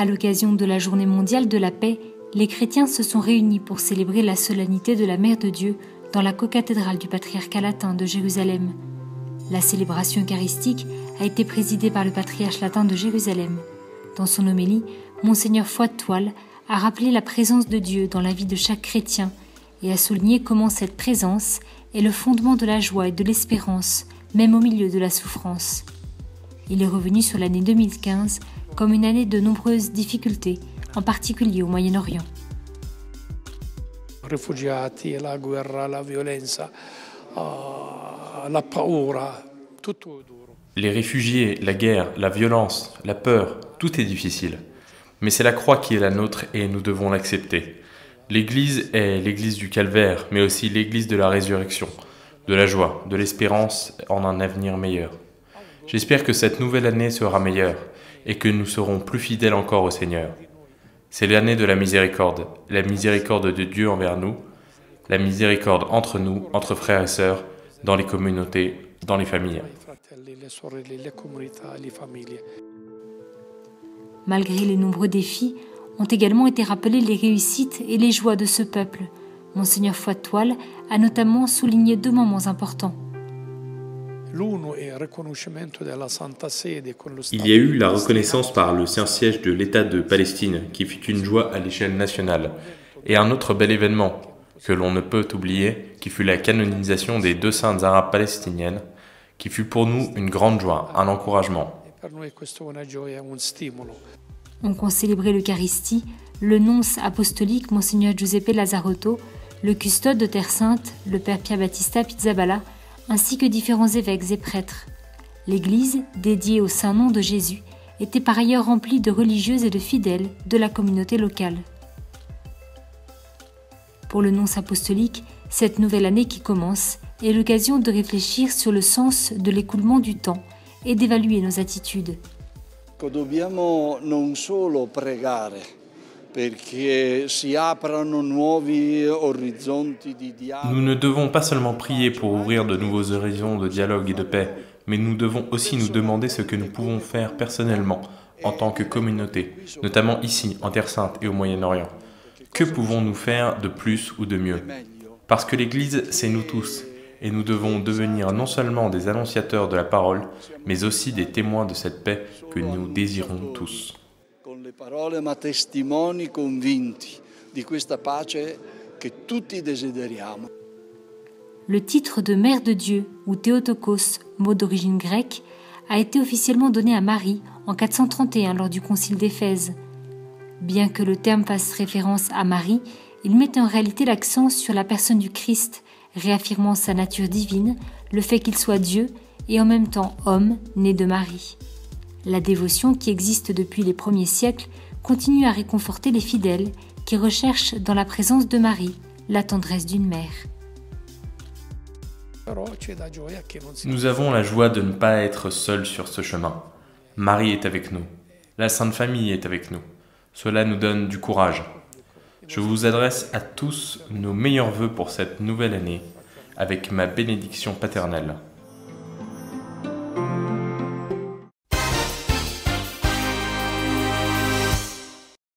À l'occasion de la Journée mondiale de la paix, les chrétiens se sont réunis pour célébrer la solennité de la Mère de Dieu dans la cocathédrale du patriarcat latin de Jérusalem. La célébration eucharistique a été présidée par le patriarche latin de Jérusalem. Dans son homélie, Monseigneur Foix-de-Toile a rappelé la présence de Dieu dans la vie de chaque chrétien et a souligné comment cette présence est le fondement de la joie et de l'espérance, même au milieu de la souffrance. Il est revenu sur l'année 2015 comme une année de nombreuses difficultés, en particulier au Moyen-Orient. Rifugiati, la guerra, la violenza, la paura, tutto duro. Les réfugiés, la guerre, la violence, la peur, tout est difficile. Mais c'est la croix qui est la nôtre et nous devons l'accepter. L'Église est l'Église du calvaire, mais aussi l'Église de la résurrection, de la joie, de l'espérance en un avenir meilleur. J'espère que cette nouvelle année sera meilleure et que nous serons plus fidèles encore au Seigneur. C'est l'année de la miséricorde de Dieu envers nous, la miséricorde entre nous, entre frères et sœurs, dans les communautés, dans les familles. Malgré les nombreux défis, ont également été rappelées les réussites et les joies de ce peuple. Monseigneur Foix-de-Toile a notamment souligné 2 moments importants. Il y a eu la reconnaissance par le Saint-Siège de l'État de Palestine, qui fut une joie à l'échelle nationale, et un autre bel événement, que l'on ne peut oublier, qui fut la canonisation des 2 saintes arabes palestiniennes, qui fut pour nous une grande joie, un encouragement. Ont concélébré l'Eucharistie le nonce apostolique Monseigneur Giuseppe Lazzarotto, le custode de Terre Sainte, le Père Pier Battista Pizzaballa, ainsi que différents évêques et prêtres. L'église, dédiée au saint nom de Jésus, était par ailleurs remplie de religieuses et de fidèles de la communauté locale. Pour le nonce apostolique, cette nouvelle année qui commence est l'occasion de réfléchir sur le sens de l'écoulement du temps et d'évaluer nos attitudes. Dobbiamo non solo pregare perché si aprano nuovi orizzonti di dialogo. Nous ne devons pas seulement prier pour ouvrir de nouveaux horizons de dialogue et de paix, mais nous devons aussi nous demander ce que nous pouvons faire personnellement, en tant que communauté, notamment ici, en Terre Sainte et au Moyen-Orient. Que pouvons-nous faire de plus ou de mieux? Parce que l'Église, c'est nous tous, et nous devons devenir non seulement des annonciateurs de la parole, mais aussi des témoins de cette paix que nous désirons tous. Con le parole ma testimoni convinti di questa pace che tutti desideriamo. Le titre de Mère de Dieu, ou Théotokos, mot d'origine grecque, a été officiellement donné à Marie en 431 lors du concile d'Éphèse. Bien que le terme fasse référence à Marie, il met en réalité l'accent sur la personne du Christ, réaffirmant sa nature divine, le fait qu'il soit Dieu et en même temps homme, né de Marie. La dévotion qui existe depuis les premiers siècles continue à réconforter les fidèles qui recherchent dans la présence de Marie la tendresse d'une mère. Nous avons la joie de ne pas être seuls sur ce chemin. Marie est avec nous. La Sainte Famille est avec nous. Cela nous donne du courage. Je vous adresse à tous nos meilleurs vœux pour cette nouvelle année, avec ma bénédiction paternelle.